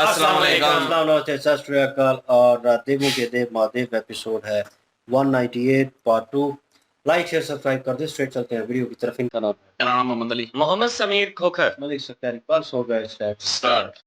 अस्सलाम वालेकुम। अस्सलाम नमस्ते सत श्री अकाल। और देवों के देव महादेव एपिसोड है 198 पार्ट 2। लाइक शेयर सब्सक्राइब कर दे। स्ट्रेट चलते हैं वीडियो की तरफ। इनका नाम है मेरा नाम मोहम्मद अली। मोहम्मद समीर खोखर। मलिक सत्यारी। बस हो गया स्टार्ट।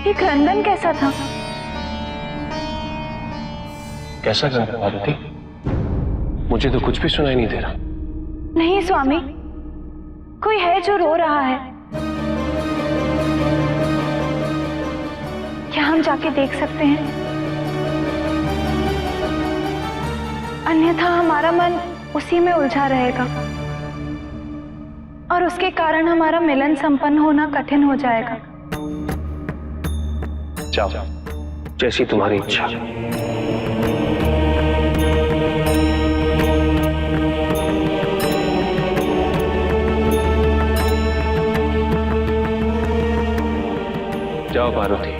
ये क्रंदन कैसा था? कैसा क्रंदन पार्वती? मुझे तो कुछ भी सुनाई नहीं दे रहा। नहीं स्वामी, कोई है जो रो रहा है। क्या हम जाके देख सकते हैं? अन्यथा हमारा मन उसी में उलझा रहेगा और उसके कारण हमारा मिलन संपन्न होना कठिन हो जाएगा। जाओ, जैसी तुम्हारी इच्छा। जाओ पार्वती,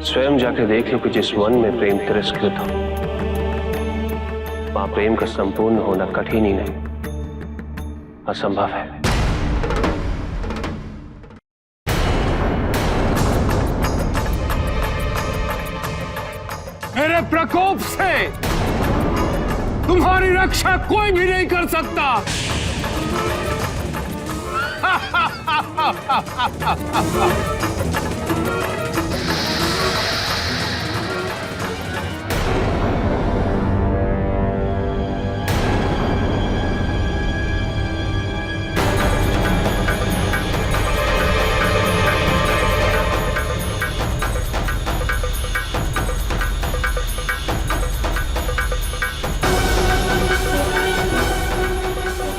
स्वयं जाके देख लो कि जिस वन में प्रेम तिरस्कृत हो, वहां प्रेम का संपूर्ण होना कठिन ही नहीं, असंभव है। मेरे प्रकोप से तुम्हारी रक्षा कोई भी नहीं कर सकता।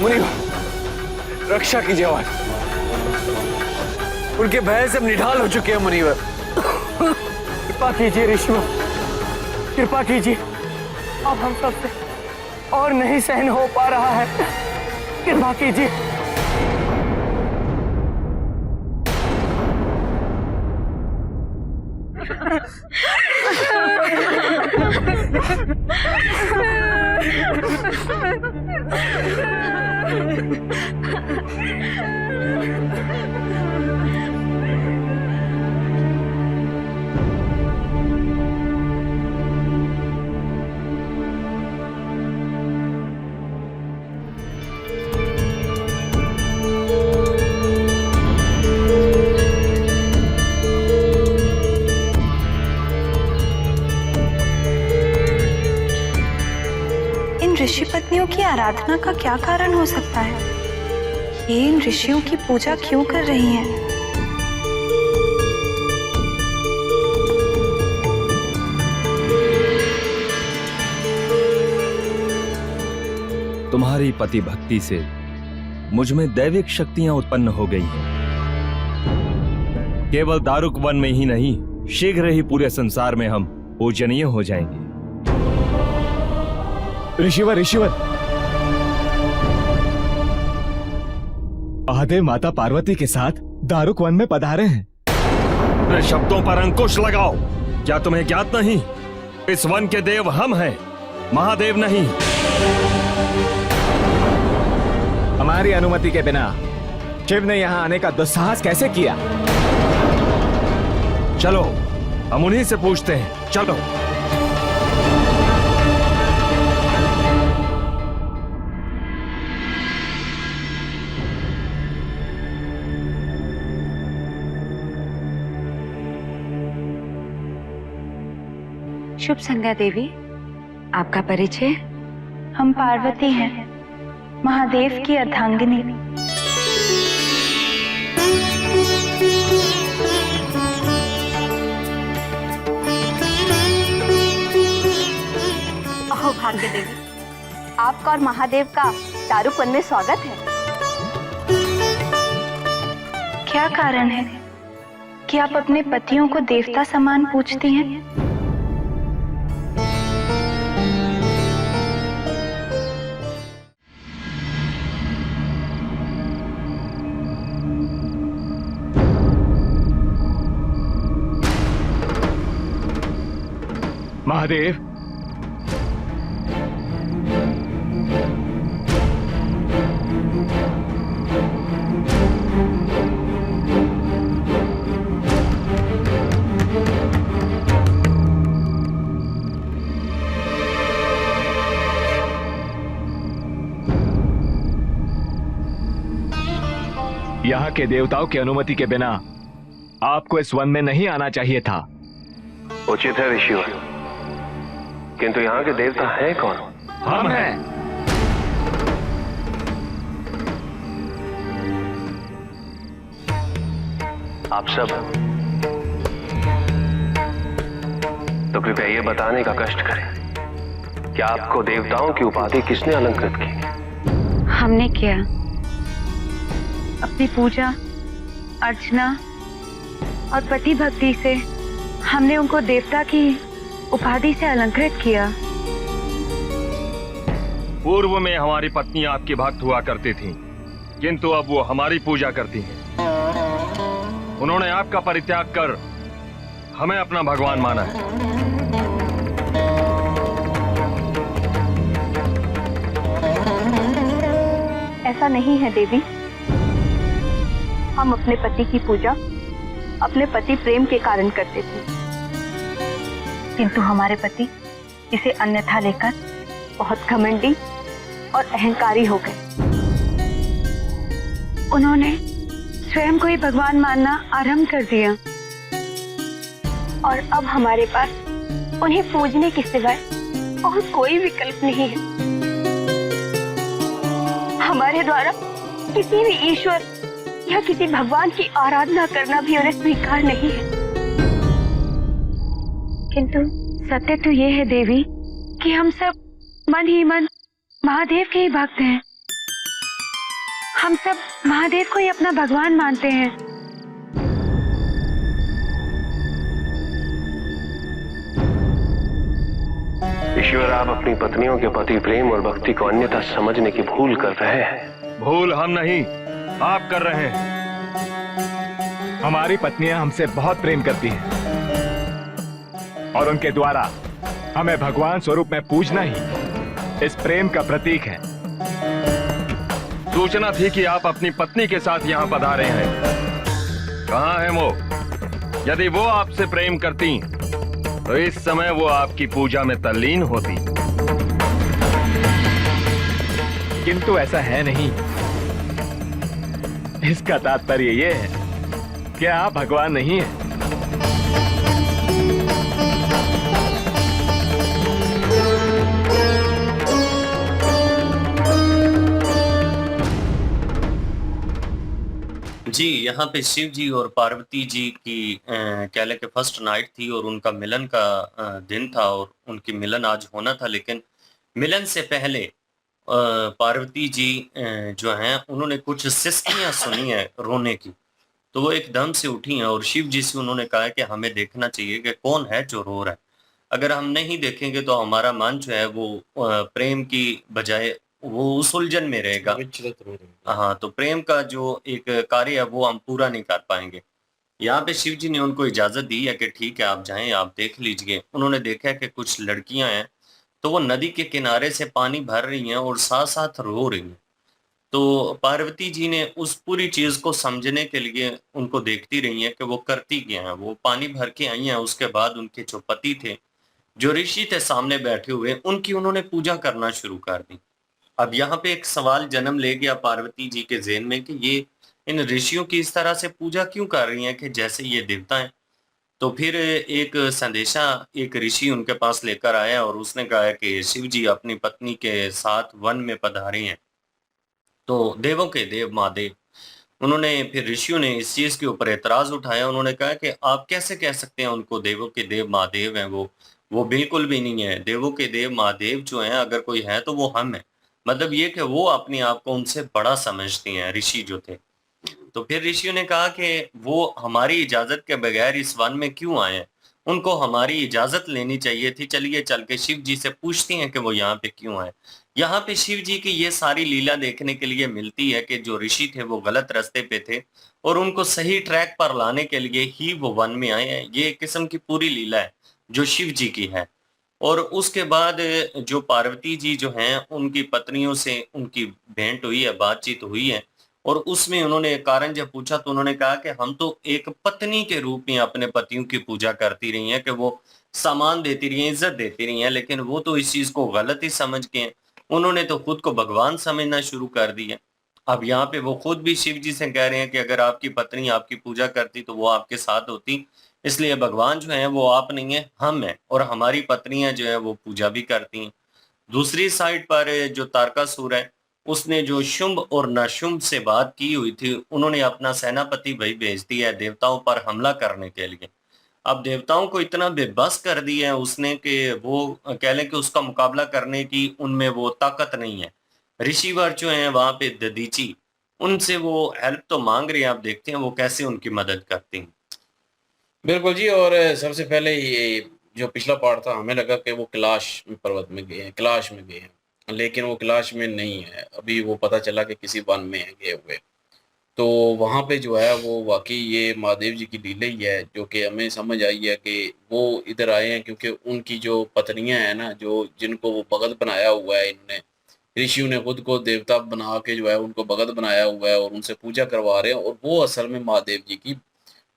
मुनीवर, रक्षा कीजिए आवाज। उनके भय से हम निढाल हो चुके हैं मुनीवर। कृपा कीजिए ऋषियों, कृपा कीजिए। अब हम सबसे और नहीं सहन हो पा रहा है, कृपा कीजिए। ऋषि पत्नियों की आराधना का क्या कारण हो सकता है? ये इन ऋषियों की पूजा क्यों कर रही हैं? तुम्हारी पति भक्ति से मुझ में दैविक शक्तियां उत्पन्न हो गई हैं। केवल दारुक वन में ही नहीं, शीघ्र ही पूरे संसार में हम पूजनीय हो जाएंगे। ऋषिवर, महादेव माता पार्वती के साथ दारुक वन में पधारे हैं। अपने शब्दों पर अंकुश लगाओ। क्या तुम्हें ज्ञात नहीं, इस वन के देव हम हैं, महादेव नहीं। हमारी अनुमति के बिना शिव ने यहाँ आने का दुस्साहस कैसे किया? चलो हम उन्हीं से पूछते हैं, चलो। शुभ संध्या देवी, आपका परिचय? हम पार्वती हैं, महादेव की अर्धांगिनी। अहो भाग्य देवी, आपका और महादेव का दारुक वन में स्वागत है। क्या कारण है कि आप अपने पतियों को देवता समान पूजती हैं? महादेव, यहाँ के देवताओं की अनुमति के बिना आपको इस वन में नहीं आना चाहिए था। उचित है ऋषिवर, किंतु यहाँ के देवता हैं कौन? हम हैं। आप सब? तो कृपया ये बताने का कष्ट करें कि आपको देवताओं की उपाधि किसने अलंकृत की? हमने किया। अपनी पूजा अर्चना और पति भक्ति से हमने उनको देवता की उपाधि से अलंकृत किया। पूर्व में हमारी पत्नी आपकी भक्त हुआ करती थीं, किंतु अब वो हमारी पूजा करती हैं। उन्होंने आपका परित्याग कर हमें अपना भगवान माना है। ऐसा नहीं है देवी, हम अपने पति की पूजा अपने पति प्रेम के कारण करते थे, किंतु हमारे पति इसे अन्यथा लेकर बहुत घमंडी और अहंकारी हो गए। उन्होंने स्वयं को ही भगवान मानना आरंभ कर दिया और अब हमारे पास उन्हें पूजने के सिवाय और कोई विकल्प नहीं है। हमारे द्वारा किसी भी ईश्वर या किसी भगवान की आराधना करना भी उन्हें स्वीकार नहीं है। किंतु सत्य तो ये है देवी कि हम सब मन ही मन महादेव के ही भक्त हैं। हम सब महादेव को ही अपना भगवान मानते हैं। ईश्वर, आप अपनी पत्नियों के पति प्रेम और भक्ति को अन्यथा समझने की भूल कर रहे हैं। भूल हम नहीं, आप कर रहे हैं। हमारी पत्नियां हमसे बहुत प्रेम करती हैं और उनके द्वारा हमें भगवान स्वरूप में पूजना ही इस प्रेम का प्रतीक है। सूचना थी कि आप अपनी पत्नी के साथ यहाँ पधारे हैं। कहाँ है वो? यदि वो आपसे प्रेम करती तो इस समय वो आपकी पूजा में तल्लीन होती। किंतु ऐसा है नहीं। इसका तात्पर्य ये है कि आप भगवान नहीं हैं। जी, यहाँ पे शिव जी और पार्वती जी की कह लें कि फर्स्ट नाइट थी और उनका मिलन का दिन था और उनकी मिलन आज होना था, लेकिन मिलन से पहले पार्वती जी जो हैं उन्होंने कुछ सिसकियाँ सुनी है रोने की, तो वो एकदम से उठी हैं और शिव जी से उन्होंने कहा है कि हमें देखना चाहिए कि कौन है जो रो रहा है। अगर हम नहीं देखेंगे तो हमारा मन जो है वो प्रेम की बजाय वो उस उलझन में रहेगा। विचलित हो रही है। हाँ, तो प्रेम का जो एक कार्य है वो हम पूरा नहीं कर पाएँगे। यहाँ पे शिव जी ने उनको इजाज़त दी है कि ठीक है आप जाएँ, आप देख लीजिए। उन्होंने देखा है कि कुछ लड़कियाँ हैं, तो वो नदी के किनारे से पानी भर रही हैं और साथ-साथ रो रही हैं। तो पार्वती जी ने उस पूरी चीज़ को समझने के लिए उनको देखती रही हैं कि वो करती क्या हैं। वो पानी भर के आई हैं, उसके बाद उनके जो पति थे, जो ऋषि थे सामने बैठे हुए, उनकी उन्होंने पूजा करना शुरू कर दी। अब यहाँ पे एक सवाल जन्म ले गया पार्वती जी के ज़हन में कि ये इन ऋषियों की इस तरह से पूजा क्यों कर रही हैं कि जैसे ये देवता हैं। तो फिर एक संदेशा एक ऋषि उनके पास लेकर आया और उसने कहा है कि शिव जी अपनी पत्नी के साथ वन में पधारे हैं। तो देवों के देव महादेव, उन्होंने फिर ऋषियों ने इस चीज़ के ऊपर एतराज़ उठाया। उन्होंने कहा कि आप कैसे कह सकते हैं उनको देवों के देव महादेव हैं वो बिल्कुल भी नहीं है। देवों के देव महादेव जो हैं अगर कोई है तो वो हम हैं। मतलब ये कि वो अपने आप को उनसे बड़ा समझते हैं ऋषि जो थे। तो फिर ऋषियों ने कहा कि वो हमारी इजाज़त के बगैर इस वन में क्यों आए हैं? उनको हमारी इजाज़त लेनी चाहिए थी। चलिए चल के शिव जी से पूछते हैं कि वो यहाँ पे क्यों आए? यहाँ पे शिव जी की ये सारी लीला देखने के लिए मिलती है कि जो ऋषि थे वो गलत रास्ते पे थे और उनको सही ट्रैक पर लाने के लिए ही वो वन में आए हैं। ये एक किस्म की पूरी लीला है जो शिव जी की है। और उसके बाद जो पार्वती जी जो हैं उनकी पत्नियों से उनकी भेंट हुई है, बातचीत हुई है और उसमें उन्होंने कारण जब पूछा तो उन्होंने कहा कि हम तो एक पत्नी के रूप में अपने पतियों की पूजा करती रही हैं कि वो सामान देती रही हैं, इज़्ज़त देती रही हैं, लेकिन वो तो इस चीज़ को गलत ही समझ के हैं। उन्होंने तो खुद को भगवान समझना शुरू कर दिया। अब यहाँ पे वो खुद भी शिव जी से कह रहे हैं कि अगर आपकी पत्नी आपकी पूजा करती तो वो आपके साथ होती। इसलिए भगवान जो हैं वो आप नहीं हैं, हम हैं और हमारी पत्नियाँ जो हैं वो पूजा भी करती हैं। दूसरी साइड पर जो तारकासुर है, उसने जो शुंभ और नशुंभ से बात की हुई थी, उन्होंने अपना सेनापति भाई भेज दिया है देवताओं पर हमला करने के लिए। अब देवताओं को इतना बेबस कर दिया है उसने कि वो कह लें कि उसका मुकाबला करने की उनमें वो ताकत नहीं है। ऋषिवर जो हैं वहाँ पे दधीची, उनसे वो हेल्प तो माँग रहे हैं, आप देखते हैं वो कैसे उनकी मदद करती हैं। बिल्कुल जी। और सबसे पहले ये जो पिछला पार्ट था हमें लगा कि वो कैलाश पर्वत में गए हैं, कैलाश में गए हैं, लेकिन वो कैलाश में नहीं है। अभी वो पता चला कि किसी वन में है गए हुए। तो वहाँ पे जो है वो वाक़ई ये महादेव जी की लीला ही है जो कि हमें समझ आई है कि वो इधर आए हैं क्योंकि उनकी जो पत्नियाँ हैं ना, जो जिनको वो भगत बनाया हुआ है इन्होंने, ऋषियों ने खुद को देवता बना के जो है उनको भगत बनाया हुआ है और उनसे पूजा करवा रहे हैं और वो असल में महादेव जी की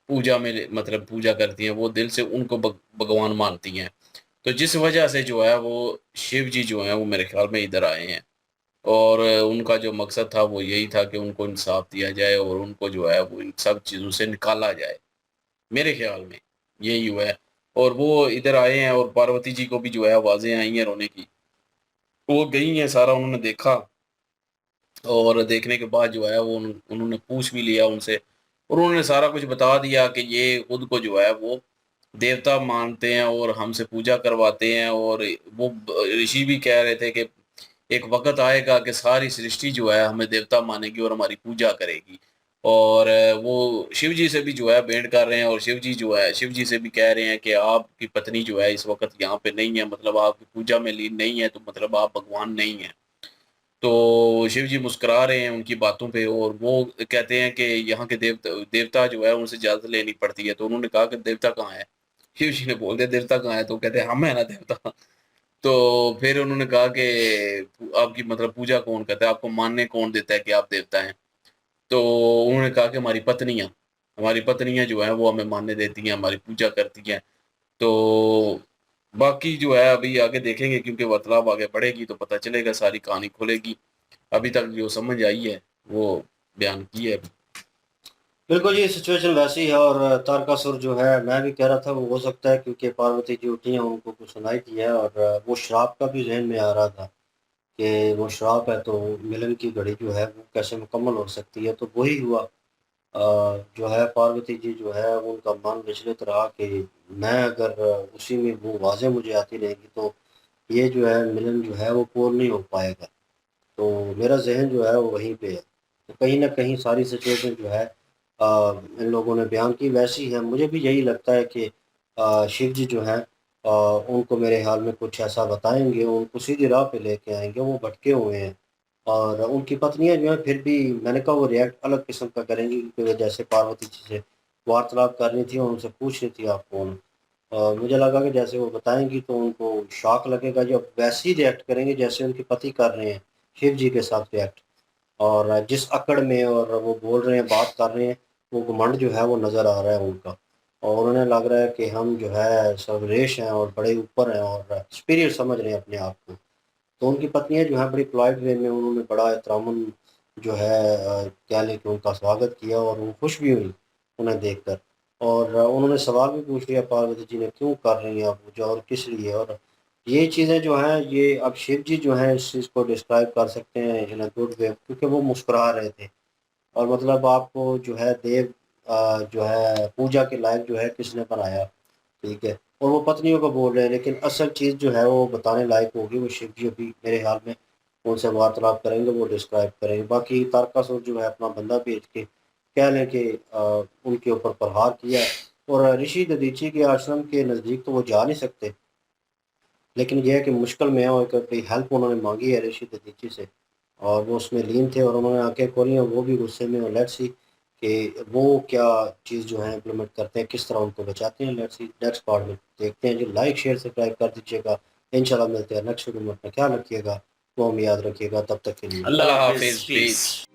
पूजा में मतलब पूजा करती हैं, वो दिल से उनको भगवान मानती हैं। तो जिस वजह से जो है वो शिव जी जो हैं वो मेरे ख्याल में इधर आए हैं और उनका जो मकसद था वो यही था कि उनको इंसाफ दिया जाए और उनको जो है वो इन सब चीज़ों से निकाला जाए। मेरे ख्याल में यही हुआ है और वो इधर आए हैं और पार्वती जी को भी जो है आवाज़ें आई हैं रोने की। वो गई हैं, सारा उन्होंने देखा और देखने के बाद जो है वो उन्होंने पूछ भी लिया उनसे और उन्होंने सारा कुछ बता दिया कि ये खुद को जो है वो देवता मानते हैं और हमसे पूजा करवाते हैं और वो ऋषि भी कह रहे थे कि एक वक़्त आएगा कि सारी सृष्टि जो है हमें देवता मानेगी और हमारी पूजा करेगी। और वो शिव जी से भी जो है भेंट कर रहे हैं और शिव जी जो है शिव जी से भी कह रहे हैं कि आपकी पत्नी जो है इस वक़्त यहाँ पे नहीं है, मतलब आपकी पूजा में लीन नहीं है, तो मतलब आप भगवान नहीं हैं। तो शिव जी मुस्कुरा रहे हैं उनकी बातों पे और वो कहते हैं कि यहाँ के देवता जो है उनसे इजाज़त लेनी पड़ती है। तो उन्होंने कहा कि देवता कहाँ है? शिव जी ने बोल दिया देवता कहाँ है, तो कहते हम है ना देवता। तो फिर उन्होंने कहा कि आपकी मतलब पूजा कौन करता है, आपको मानने कौन देता है कि आप देवता हैं? तो उन्होंने कहा कि हमारी पत्नियां जो है वो हमें मानने देती हैं, हमारी पूजा करती हैं। तो बाकी जो है अभी आगे देखेंगे, क्योंकि वार्तालाप आगे बढ़ेगी तो पता चलेगा, सारी कहानी खुलेगी। अभी तक जो समझ आई है वो बयान की है। बिल्कुल ये सिचुएशन वैसी है। और तारकासुर जो है, मैं भी कह रहा था वो हो सकता है क्योंकि पार्वती जी उठी हैं, उनको कुछ सुनाई दी है, और वो श्राप का भी जहन में आ रहा था कि वो श्राप है तो मिलन की घड़ी जो है वो कैसे मुकम्मल हो सकती है। तो वही हुआ। जो है पार्वती जी जो है उनका मन विचलित रहा कि मैं अगर उसी में वो आवाज़ें मुझे आती रहेंगी तो ये जो है मिलन जो है वो पूर्ण नहीं हो पाएगा। तो मेरा ज़हन जो है वो वहीं पे है। तो कहीं न कहीं सारी सिचुएशन जो है इन लोगों ने बयान की वैसी है। मुझे भी यही लगता है कि शिव जी जो हैं उनको मेरे ख़्याल में कुछ ऐसा बताएँगे, उनको सीधी राह पे लेके आएँगे, वो भटके हुए हैं। और उनकी पत्नियाँ जो हैं फिर भी मैंने कहा वो रिएक्ट अलग किस्म का करेंगी, क्योंकि वो जैसे पार्वती जी से वार्तालाप कर रही थी और उनसे पूछ रही थी आप कौन? मुझे लगा कि जैसे वो बताएँगी तो उनको शॉक लगेगा, जो वैसे ही रिएक्ट करेंगे जैसे उनके पति कर रहे हैं, शिव जी के साथ रिएक्ट। और जिस अकड़ में और वो बोल रहे हैं, बात कर रहे हैं, वो घमंड जो है वो नज़र आ रहा है उनका। और उन्हें लग रहा है कि हम जो है सर्वश्रेष्ठ हैं और बड़े ऊपर हैं और सुपीरियर समझ रहे हैं अपने आप को। तो उनकी पत्नियाँ जो हैं बड़ी पोलाइट वे में उन्होंने बड़ा एहतरामन जो है कह लें कि उनका स्वागत किया, और वो खुश भी हुई उन्हें देखकर। और उन्होंने सवाल भी पूछ लिया पार्वती जी ने, क्यों कर रही हैं आप पूजा और किस लिए? और ये चीज़ें जो हैं ये अब शिव जी जो हैं इस चीज़ को डिस्क्राइब कर सकते हैं इन अ गुड वे, क्योंकि वो मुस्कुरा रहे थे। और मतलब आपको जो है देव जो है पूजा के लायक जो है किसने बनाया, ठीक है? और वो पत्नियों को बोल रहे हैं, लेकिन असल चीज़ जो है वो बताने लायक होगी वो शिव जी अभी मेरे ख़्याल में उनसे वार्तालाप करेंगे, वो डिस्क्राइब करेंगे। बाकी तारकासुर जो है अपना बंदा भेज के कह लें कि उनके ऊपर प्रहार किया है। और ऋषि दधीची के आश्रम के नज़दीक तो वो जा नहीं सकते, लेकिन ये है कि मुश्किल में है और कोई हेल्प उन्होंने माँगी है ऋषि दधीची से, और वो उसमें लीन थे और उन्होंने आँखें खोली और वो भी गुस्से में। और लेट्स सी कि वो क्या चीज़ जो है इम्प्लीमेंट करते हैं, किस तरह उनको बचाते हैं। लेट्स सी नेक्स्ट पार्ट में देखते हैं। जो लाइक शेयर सब्सक्राइब कर दीजिएगा। इंशाल्लाह मिलते हैं नेक्स्ट वीडियो में। अपना ख्याल रखिएगा, वो हम याद रखिएगा। तब तक के लिए अल्लाह अल्लाह हाफिज, हाफिज, पीस। पीस।